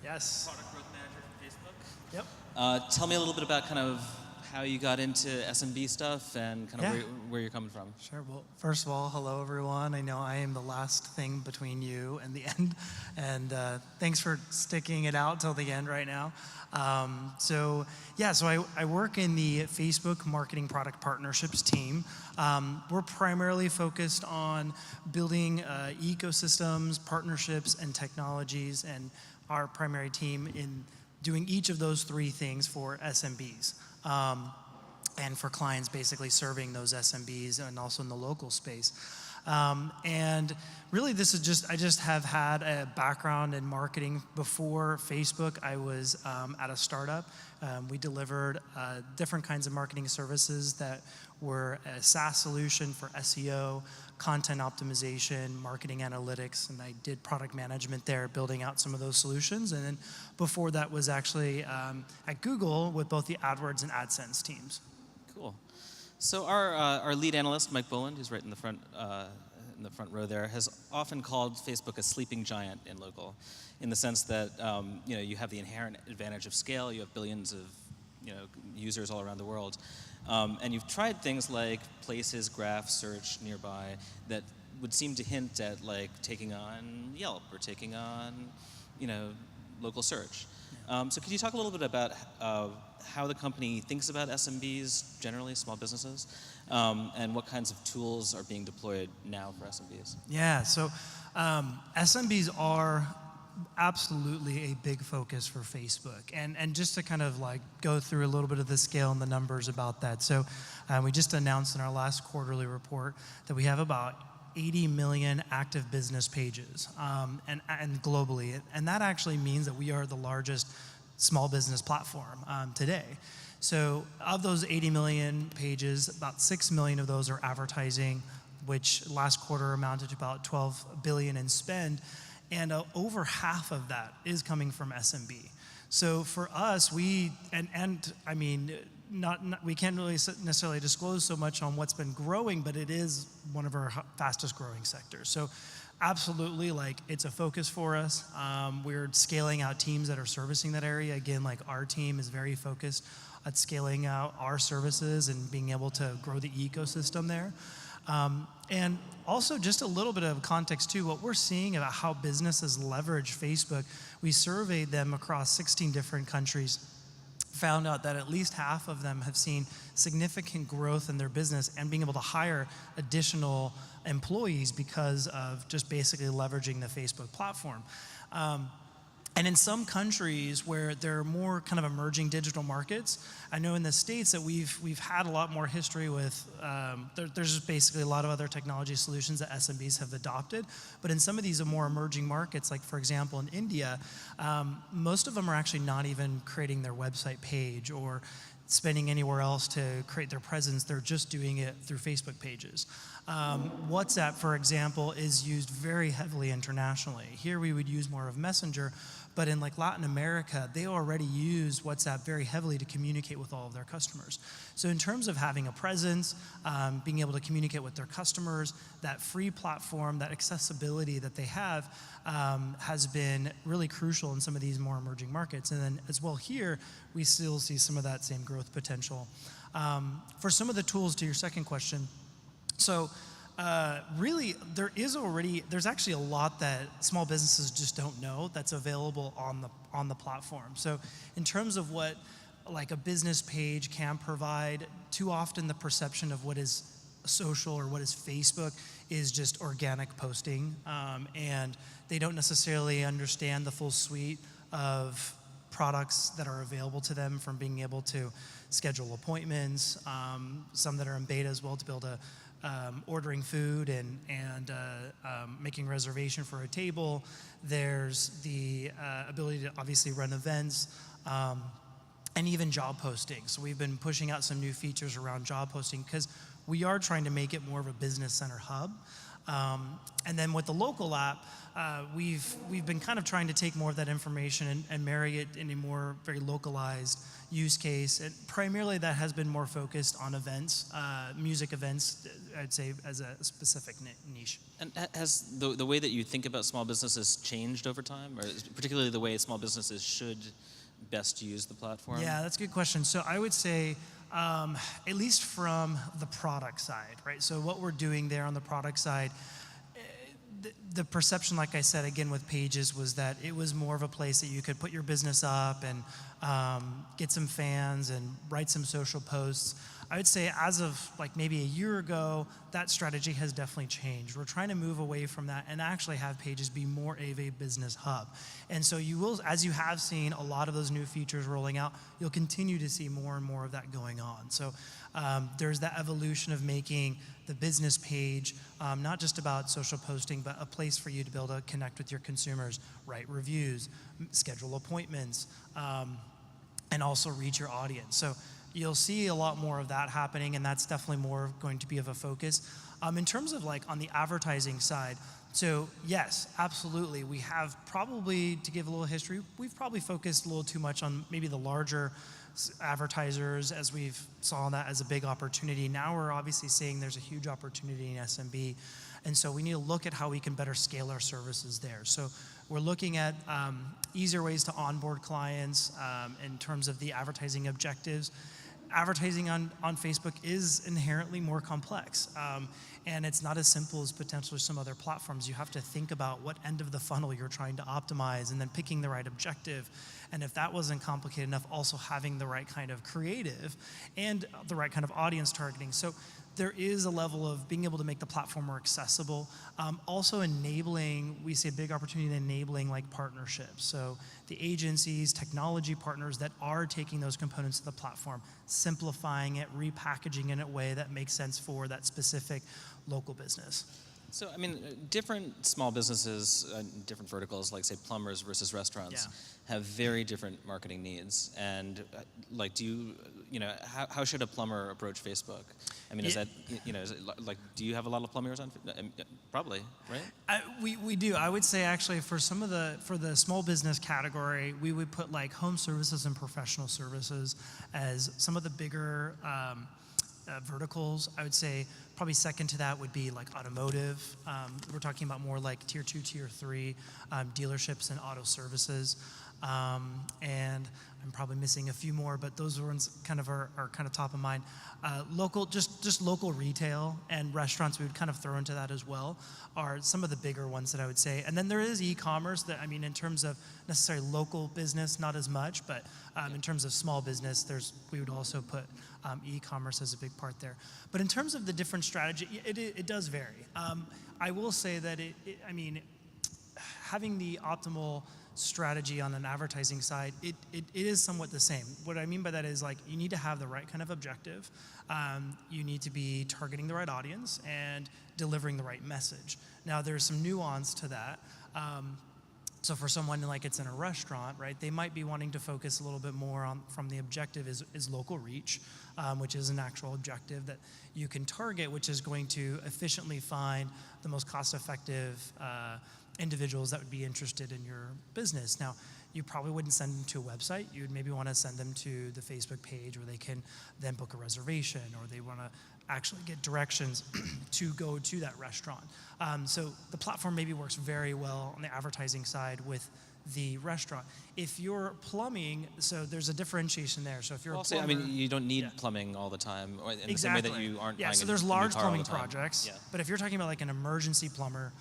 Yes. Product growth manager for Facebook. Yep. Tell me a little bit about kind of how you got into SMB stuff and kind of where you're coming from. Sure. Well, first of all, hello everyone. I know I am the last thing between you and the end, and thanks for sticking it out till the end right now. So I work in the Facebook Marketing Product Partnerships team. We're primarily focused on building ecosystems, partnerships, and technologies, and our primary team in doing each of those three things for SMBs. And for clients basically serving those SMBs and also in the local space. And really this is I just have had a background in marketing. Before Facebook, I was at a startup. We delivered different kinds of marketing services that were a SaaS solution for SEO, content optimization, marketing analytics, and I did product management there, building out some of those solutions. And then before that was actually at Google with both the AdWords and AdSense teams. Cool. So our lead analyst, Mike Boland, who's right in the front row there, has often called Facebook a sleeping giant in local, in the sense that you have the inherent advantage of scale. You have billions of users all around the world, and you've tried things like Places, Graph, Search, Nearby that would seem to hint at like taking on Yelp or taking on local search. So could you talk a little bit about how the company thinks about SMBs, generally small businesses, and what kinds of tools are being deployed now for SMBs? Yeah, so SMBs are absolutely a big focus for Facebook. And just to kind of like go through a little bit of the scale and the numbers about that. So we just announced in our last quarterly report that we have about 80 million active business pages and globally. And that actually means that we are the largest small business platform today. So of those 80 million pages, about 6 million of those are advertising, which last quarter amounted to about 12 billion in spend, and over half of that is coming from SMB. So for us, we can't really necessarily disclose so much on what's been growing, but it is one of our fastest growing sectors. So absolutely, like, it's a focus for us. We're scaling out teams that are servicing that area. Again, like, our team is very focused at scaling out our services and being able to grow the ecosystem there. And also just a little bit of context too, what we're seeing about how businesses leverage Facebook, we surveyed them across 16 different countries, found out that at least half of them have seen significant growth in their business and being able to hire additional employees because of just basically leveraging the Facebook platform. And in some countries where there are more kind of emerging digital markets, I know in the States that we've had a lot more history with, there's just basically a lot of other technology solutions that SMBs have adopted. But in some of these more emerging markets, like for example in India, most of them are actually not even creating their website page or spending anywhere else to create their presence. They're just doing it through Facebook pages. WhatsApp, for example, is used very heavily internationally. Here we would use more of Messenger, but in like Latin America, they already use WhatsApp very heavily to communicate with all of their customers. So in terms of having a presence, being able to communicate with their customers, that free platform, that accessibility that they have has been really crucial in some of these more emerging markets. And then as well here, we still see some of that same growth potential. For some of the tools, to your second question, so really, there's actually a lot that small businesses just don't know that's available on the platform. So in terms of what like a business page can provide, too often the perception of what is social or what is Facebook is just organic posting, and they don't necessarily understand the full suite of products that are available to them, from being able to schedule appointments, some that are in beta as well, to be able to ordering food and making reservation for a table. There's the ability to obviously run events, and even job posting. So we've been pushing out some new features around job posting because we are trying to make it more of a business center hub. And then with the local app, we've been kind of trying to take more of that information and marry it in a more very localized use case. And primarily that has been more focused on events, music events, I'd say, as a specific niche. And has the way that you think about small businesses changed over time, or particularly the way small businesses should best use the platform? Yeah, that's a good question. So I would say, at least from the product side, right? So what we're doing there on the product side, the perception, like I said, again, with Pages, was that it was more of a place that you could put your business up and get some fans and write some social posts. I would say as of like maybe a year ago, that strategy has definitely changed. We're trying to move away from that and actually have Pages be more of a business hub. And so you will, as you have seen a lot of those new features rolling out, you'll continue to see more and more of that going on. So there's that evolution of making the business page not just about social posting, but a place for you to be able to connect with your consumers, write reviews, schedule appointments, and also reach your audience. So you'll see a lot more of that happening, and that's definitely more going to be of a focus. In terms of like on the advertising side, so yes, absolutely. We have probably, to give a little history, we've probably focused a little too much on maybe the larger advertisers as we've saw that as a big opportunity. Now we're obviously seeing there's a huge opportunity in SMB. And so we need to look at how we can better scale our services there. So we're looking at easier ways to onboard clients in terms of the advertising objectives. Advertising on Facebook is inherently more complex. And it's not as simple as potentially some other platforms. You have to think about what end of the funnel you're trying to optimize and then picking the right objective. And if that wasn't complicated enough, also having the right kind of creative and the right kind of audience targeting. So there is a level of being able to make the platform more accessible. Also enabling, we see a big opportunity in enabling like partnerships. So the agencies, technology partners that are taking those components of the platform, simplifying it, repackaging it in a way that makes sense for that specific local business. So, I mean, different small businesses, different verticals, like say plumbers versus restaurants, have very different marketing needs. And like, how should a plumber approach Facebook? I mean, is that, is it like, do you have a lot of plumbers on? Probably, right? We do. I would say actually for the small business category, we would put like home services and professional services as some of the bigger verticals. I would say probably second to that would be like automotive. We're talking about more like tier 2, tier 3 dealerships and auto services. And I'm probably missing a few more, but those ones kind of are kind of top of mind. Local, just local retail and restaurants we would kind of throw into that as well are some of the bigger ones that I would say. And then there is e-commerce that, I mean, in terms of necessarily local business, not as much, but in terms of small business, we would also put e-commerce as a big part there. But in terms of the different strategy, it does vary. I will say that having the optimal strategy on an advertising side, it is somewhat the same. What I mean by that is like you need to have the right kind of objective. You need to be targeting the right audience and delivering the right message. Now there's some nuance to that. So for someone like it's in a restaurant, right, they might be wanting to focus a little bit more on from the objective is local reach, which is an actual objective that you can target, which is going to efficiently find the most cost-effective individuals that would be interested in your business. Now, you probably wouldn't send them to a website. You would maybe want to send them to the Facebook page where they can then book a reservation, or they want to actually get directions to go to that restaurant. So the platform maybe works very well on the advertising side with the restaurant. If you're plumbing, so there's a differentiation there. So if you're a plumber, I mean, you don't need plumbing all the time, or in the same way that you aren't buying so there's large plumbing projects, Yeah. but if you're talking about like an emergency plumber,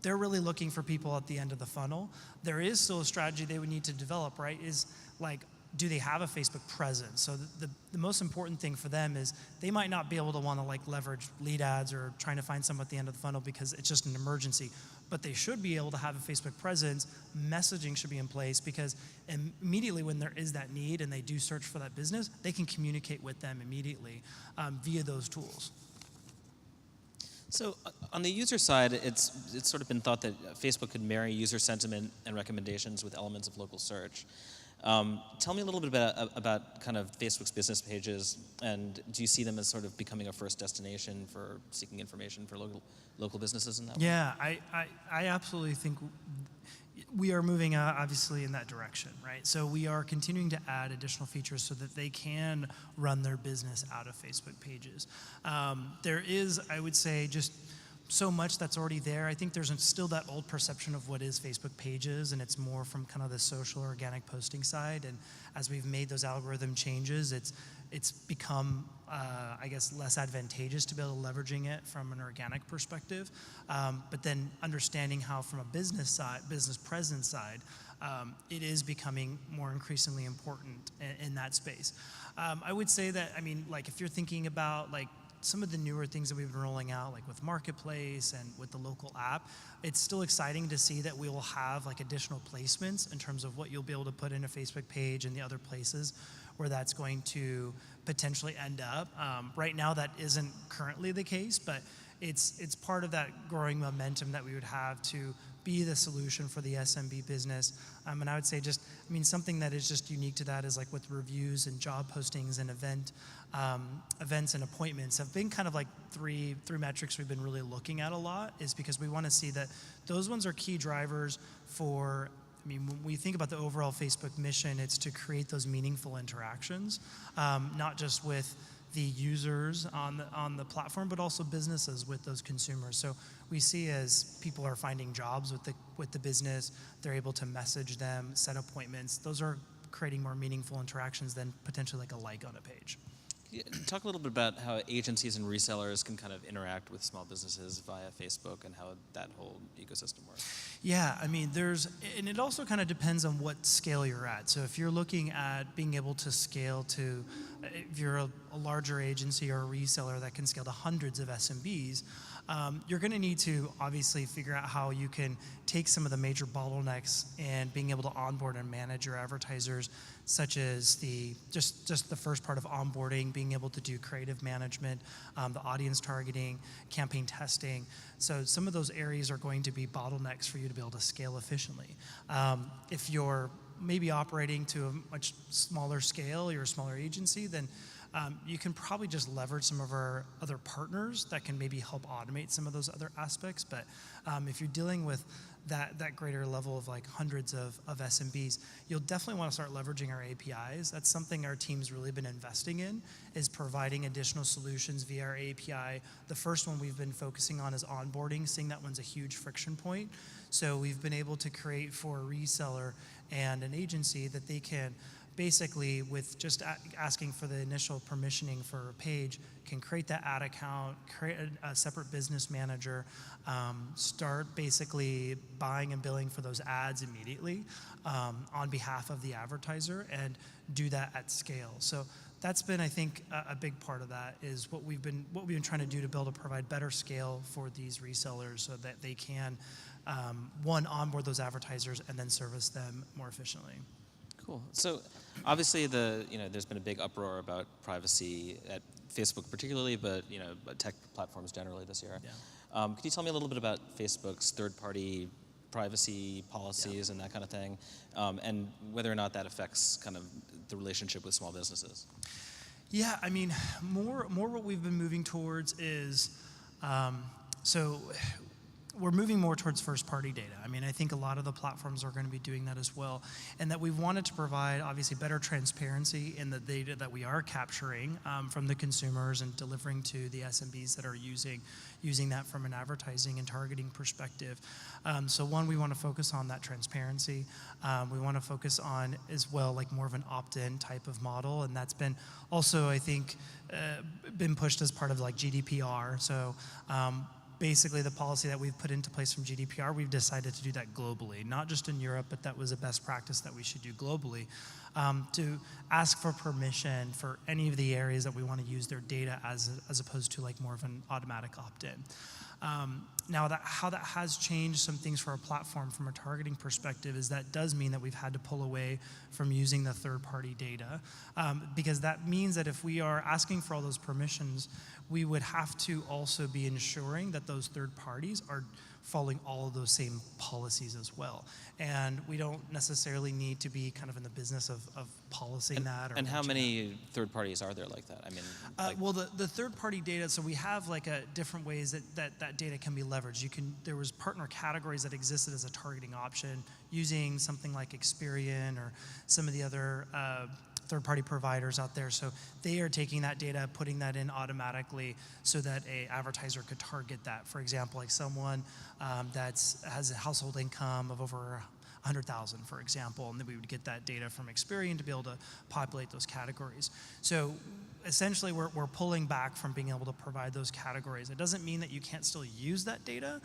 they're really looking for people at the end of the funnel. There is still a strategy they would need to develop, right? Is like, do they have a Facebook presence? So the most important thing for them is they might not be able to want to like leverage lead ads or trying to find someone at the end of the funnel because it's just an emergency. But they should be able to have a Facebook presence. Messaging should be in place because immediately when there is that need and they do search for that business, they can communicate with them immediately via those tools. So on the user side, it's sort of been thought that Facebook could marry user sentiment and recommendations with elements of local search. Tell me a little bit about kind of Facebook's business pages, and do you see them as sort of becoming a first destination for seeking information for local businesses in that way? Yeah, I absolutely think we are moving obviously in that direction, right? So we are continuing to add additional features so that they can run their business out of Facebook pages. There is, I would say, just so much that's already there. I think there's still that old perception of what is Facebook pages, and it's more from kind of the social organic posting side. And as we've made those algorithm changes, it's become, I guess, less advantageous to be able to leveraging it from an organic perspective. But then understanding how from a business presence side, it is becoming more increasingly important in that space. I would say that, I mean, like if you're thinking about like some of the newer things that we've been rolling out, like with Marketplace and with the local app, it's still exciting to see that we will have like additional placements in terms of what you'll be able to put in a Facebook page and the other places where that's going to potentially end up. Right now, that isn't currently the case, but it's part of that growing momentum that we would have to be the solution for the SMB business. And I would say just, I mean, something that is just unique to that is like with reviews and job postings and events and appointments have been kind of like three metrics we've been really looking at a lot, is because we want to see that those ones are key drivers for, I mean, when we think about the overall Facebook mission, it's to create those meaningful interactions, not just with the users on the platform, but also businesses with those consumers. So we see as people are finding jobs with the business, they're able to message them, set appointments. Those are creating more meaningful interactions than potentially like a like on a page. Yeah, talk a little bit about how agencies and resellers can kind of interact with small businesses via Facebook and how that whole ecosystem works. Yeah, I mean, and it also kind of depends on what scale you're at. So if you're looking at being able to scale to, if you're a larger agency or a reseller that can scale to hundreds of SMBs, you're going to need to obviously figure out how you can take some of the major bottlenecks and being able to onboard and manage your advertisers, such as just the first part of onboarding, being able to do creative management, the audience targeting, campaign testing. So some of those areas are going to be bottlenecks for you to be able to scale efficiently. If you're maybe operating to a much smaller scale, you're a smaller agency, then you can probably just leverage some of our other partners that can maybe help automate some of those other aspects. But if you're dealing with that greater level of like hundreds of SMBs, you'll definitely want to start leveraging our APIs. That's something our team's really been investing in, is providing additional solutions via our API. The first one we've been focusing on is onboarding, seeing that one's a huge friction point. So we've been able to create for a reseller and an agency that they can basically, with just asking for the initial permissioning for a page, can create that ad account, create a separate business manager, start basically buying and billing for those ads immediately on behalf of the advertiser, and do that at scale. So that's been, I think, a big part of that, is what we've been trying to do to be able to provide better scale for these resellers so that they can, one, onboard those advertisers and then service them more efficiently. Cool. So obviously there's been a big uproar about privacy at Facebook particularly, but tech platforms generally this year. Yeah. Can you tell me a little bit about Facebook's third-party privacy policies and that kind of thing, and whether or not that affects kind of the relationship with small businesses? Yeah, I mean, more what we've been moving towards is, so we're moving more towards first-party data. I mean, I think a lot of the platforms are going to be doing that as well, and that we've wanted to provide, obviously, better transparency in the data that we are capturing from the consumers and delivering to the SMBs that are using that from an advertising and targeting perspective. So one, we want to focus on that transparency. We want to focus on, as well, like more of an opt-in type of model, and that's been also, I think, been pushed as part of like GDPR. So basically the policy that we've put into place from GDPR, we've decided to do that globally, not just in Europe, but that was a best practice that we should do globally, to ask for permission for any of the areas that we want to use their data as opposed to like more of an automatic opt-in. Now, how that has changed some things for our platform from a targeting perspective is that does mean that we've had to pull away from using the third-party data, because that means that if we are asking for all those permissions, we would have to also be ensuring that those third parties are following all of those same policies as well. And we don't necessarily need to be kind of in the business of policing that. And how many third parties are there like that? I mean, well, the third-party data. So we have like different ways that data can be leveraged. There was partner categories that existed as a targeting option using something like Experian or some of the other third-party providers out there. So they are taking that data, putting that in automatically so that a advertiser could target that. For example, like someone that has a household income of over 100,000, for example, and then we would get that data from Experian to be able to populate those categories. So essentially, we're pulling back from being able to provide those categories. It doesn't mean that you can't still use that data.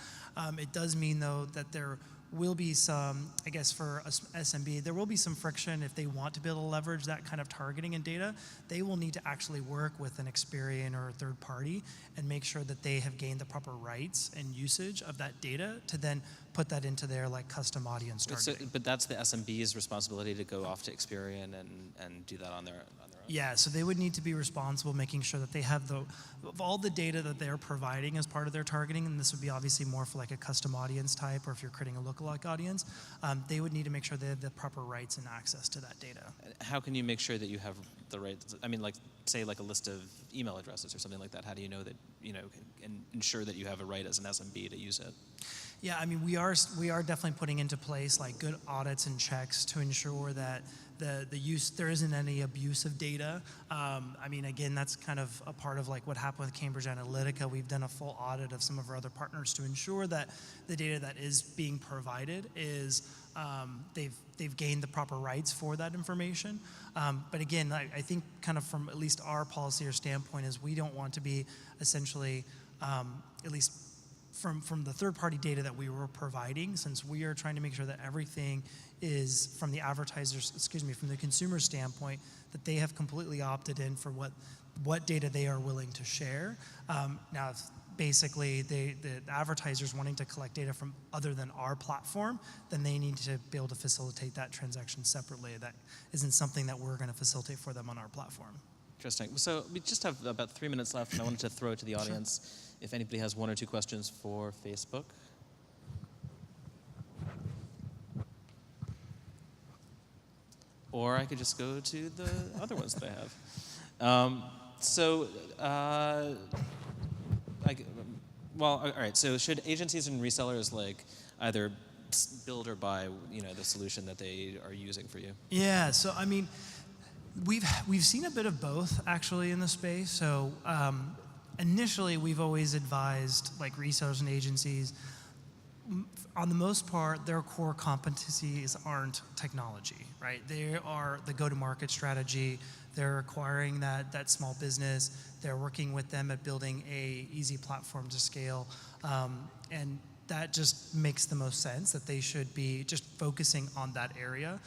It does mean, though, that there will be some, I guess for SMB, there will be some friction if they want to be able to leverage that kind of targeting and data. They will need to actually work with an Experian or a third party and make sure that they have gained the proper rights and usage of that data to then put that into their like custom audience targeting. But that's the SMB's responsibility to go off to Experian and do that on their own? Yeah, so they would need to be responsible making sure that they have of all the data that they're providing as part of their targeting, and this would be obviously more for like a custom audience type or if you're creating a lookalike audience, they would need to make sure they have the proper rights and access to that data. How can you make sure that you have the right, I mean, like say like a list of email addresses or something like that, how do you know that, and ensure that you have a right as an SMB to use it? Yeah, I mean, we are definitely putting into place like good audits and checks to ensure that there isn't any abuse of data. I mean, again, that's kind of a part of like what happened with Cambridge Analytica. We've done a full audit of some of our other partners to ensure that the data that is being provided is they've gained the proper rights for that information. But again, I think kind of from at least our policy or standpoint is we don't want to be essentially, at least from the third-party data that we were providing, since we are trying to make sure that everything is from the from the consumer standpoint, that they have completely opted in for what data they are willing to share. Now, if basically the advertisers wanting to collect data from other than our platform, then they need to be able to facilitate that transaction separately. That isn't something that we're going to facilitate for them on our platform. Interesting. So we just have about 3 minutes left, and I wanted to throw it to the audience if anybody has one or two questions for Facebook. Or I could just go to the other ones that I have. All right. So should agencies and resellers like either build or buy, the solution that they are using for you? Yeah. So I mean, we've seen a bit of both actually in the space. So initially, we've always advised like resellers and agencies. On the most part, their core competencies aren't technology, right? They are the go-to-market strategy. They're acquiring that small business. They're working with them at building a easy platform to scale. And that just makes the most sense that they should be just focusing on that area.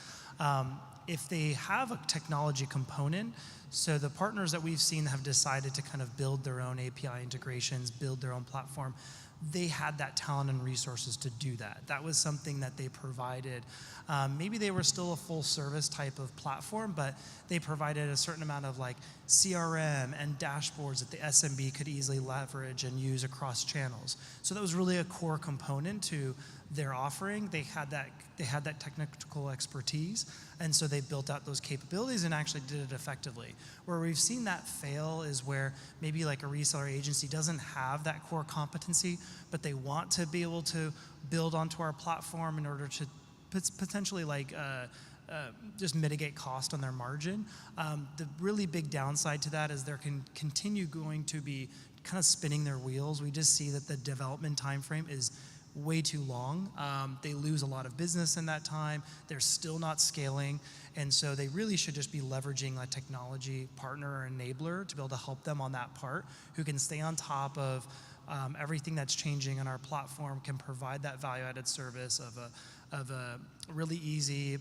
If they have a technology component, so the partners that we've seen have decided to kind of build their own API integrations, build their own platform, they had that talent and resources to do that. That was something that they provided. Maybe they were still a full service type of platform, but they provided a certain amount of like CRM and dashboards that the SMB could easily leverage and use across channels. So that was really a core component to their offering. They had that technical expertise, and so they built out those capabilities and actually did it effectively. Where we've seen that fail is where maybe like a reseller agency doesn't have that core competency, but they want to be able to build onto our platform in order to potentially like just mitigate cost on their margin. The really big downside to that is there can continue going to be kind of spinning their wheels. We just see that the development time frame is way too long. They lose a lot of business in that time. They're still not scaling. And so they really should just be leveraging a technology partner or enabler to be able to help them on that part, who can stay on top of everything that's changing on our platform, can provide that value-added service of a really easy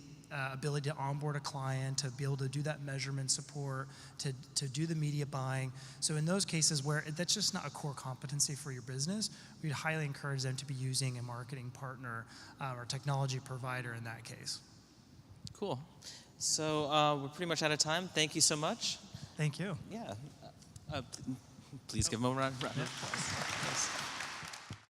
ability to onboard a client, to be able to do that measurement support, to do the media buying. So in those cases where that's just not a core competency for your business, we'd highly encourage them to be using a marketing partner or technology provider in that case. Cool. So we're pretty much out of time. Thank you so much. Thank you. Yeah. Please give them a round of applause.